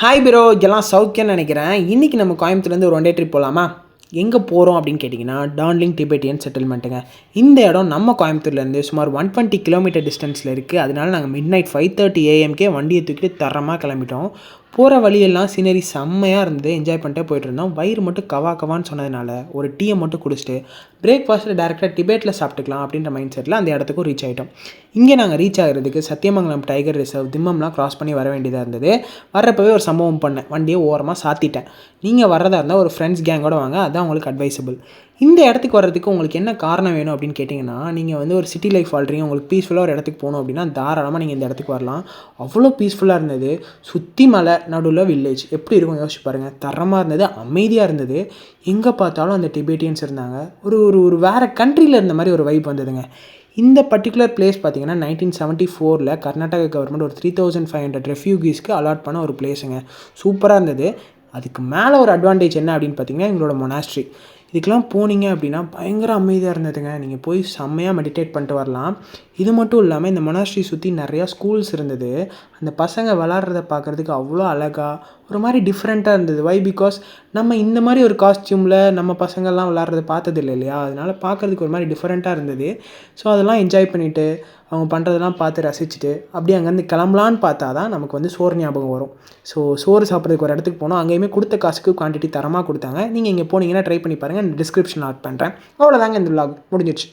Hi bro, இதெல்லாம் சௌக்கியம்னு நினைக்கிறேன். இன்றைக்கி நம்ம கோயம்புத்தூர்லேருந்து ஒரு ஒன் டே ட்ரிப் போகலாமா? எங்கே போகிறோம் அப்படின்னு கேட்டிங்கன்னா, டார்லிங் டிபெட்டியன் செட்டில்மெண்ட்டுங்க. இந்த இடம் நம்ம கோயம்புத்தூர்லேருந்து சுமார் 120 கிலோமீட்டர் டிஸ்டன்ஸில் இருக்குது. அதனால நாங்கள் மிட் நைட் 5:30 AM வண்டியை தூக்கிட்டு தரமாக கிளம்பிட்டோம். போகிற வழியெல்லாம் சீனரி செம்மையாக இருந்தது. என்ஜாய் பண்ணிட்டே போயிட்டுருந்தோம். வயிறு மட்டும் கவான்னு சொன்னதுனால ஒரு டீயை மட்டும் குடிச்சிட்டு பிரேக்ஃபாஸ்ட்டில் டேரெக்டாக டிபேட்டில் சாப்பிட்டுக்கலாம் அப்படின்ற மைண்ட் செட்டில் அந்த இடத்துக்கும் ரீச் ஆகிட்டோம். இங்கே நாங்கள் ரீச் ஆகிறதுக்கு சத்தியமங்கலம் டைகர் ரிசர்வ், திம்மம்லாம் க்ராஸ் பண்ணி வர வேண்டியதாக இருந்தது. வர்றப்பவே ஒரு சம்பவம் பண்ணேன். வண்டியை ஓரமாக சாத்திட்டேன். நீங்கள் வர்றதா இருந்தால் ஒரு ஃப்ரெண்ட்ஸ் கேங்கோட வாங்க, அதுதான் உங்களுக்கு அட்வைசபிள். இந்த இடத்துக்கு வர்றதுக்கு உங்களுக்கு என்ன காரணம் வேணும் அப்படின்னு கேட்டிங்கன்னா, நீங்கள் வந்து ஒரு சிட்டி லைஃப் வாழ்றீங்க, உங்களுக்கு பீஸ்ஃபுல்லாக ஒரு இடத்துக்கு போகணும் அப்படின்னா தாராளமாக நீங்கள் இந்த இடத்துக்கு வரலாம். அவ்வளோ பீஸ்ஃபுல்லாக இருந்தது. சுற்றி மலை, நடுவில் வில்லேஜ். எப்படி இருக்கும் யோசிச்சு பாருங்கள். தரமாக இருந்தது, அமைதியாக இருந்தது. எங்கே பார்த்தாலும் அந்த டிபேட்டியன்ஸ் இருந்தாங்க. ஒரு ஒரு ஒரு வேறு கண்ட்ரியில் இருந்த மாதிரி ஒரு வைப் வந்ததுங்க. இந்த பர்டிகுலர் பிளேஸ் பார்த்தீங்கன்னா 1974 கர்நாடகா கவர்மெண்ட் ஒரு 3500 ரெஃப்யூகீஸ்க்கு அலாட் பண்ண ஒரு பிளேஸுங்க. சூப்பராக இருந்தது. அதுக்கு மேலே ஒரு அட்வான்டேஜ் என்ன அப்படின்னு பார்த்தீங்கன்னா, எங்களோட மொனாஸ்ட்ரி. இதுக்கெலாம் போனீங்க அப்படின்னா பயங்கர அமைதியாக இருந்ததுங்க. நீங்கள் போய் செம்மையாக மெடிடேட் பண்ணிட்டு வரலாம். இது மட்டும் இல்லாமல் இந்த மொனாஸ்ட்ரி சுற்றி நிறையா ஸ்கூல்ஸ் இருந்தது. அந்த பசங்க விளாட்றத பார்க்குறதுக்கு அவ்வளோ அழகாக ஒரு மாதிரி டிஃப்ரெண்ட்டாக இருந்தது. வை பிகாஸ் நம்ம இந்த மாதிரி ஒரு காஸ்ட்யூமில் நம்ம பசங்கள்லாம் விளாட்றத பார்த்ததில்ல இல்லையா? அதனால் பார்க்குறதுக்கு ஒரு மாதிரி டிஃப்ரெண்ட்டாக இருந்தது. ஸோ அதெல்லாம் என்ஜாய் பண்ணிவிட்டு அவங்க பண்ணுறதெல்லாம் பார்த்து ரசிச்சுட்டு அப்படியே அங்கேருந்து கிளம்பலான்னு பார்த்தா தான் நமக்கு வந்து சோறு ஞாபகம் வரும். ஸோ சோறு சாப்பிட்றதுக்கு ஒரு இடத்துக்கு போனோம். அங்கேயுமே கொடுத்த காசுக்கு குவான்டிட்டி தரமாக கொடுத்தாங்க. நீங்கள் இங்கே போனீங்கன்னா ட்ரை பண்ணி பாருங்கள். டிஸ்கிரிப்ஷன் ஆட் பண்ணுறேன். அவ்வளோதாங்க, இந்த விலாக் முடிஞ்சிடுச்சு.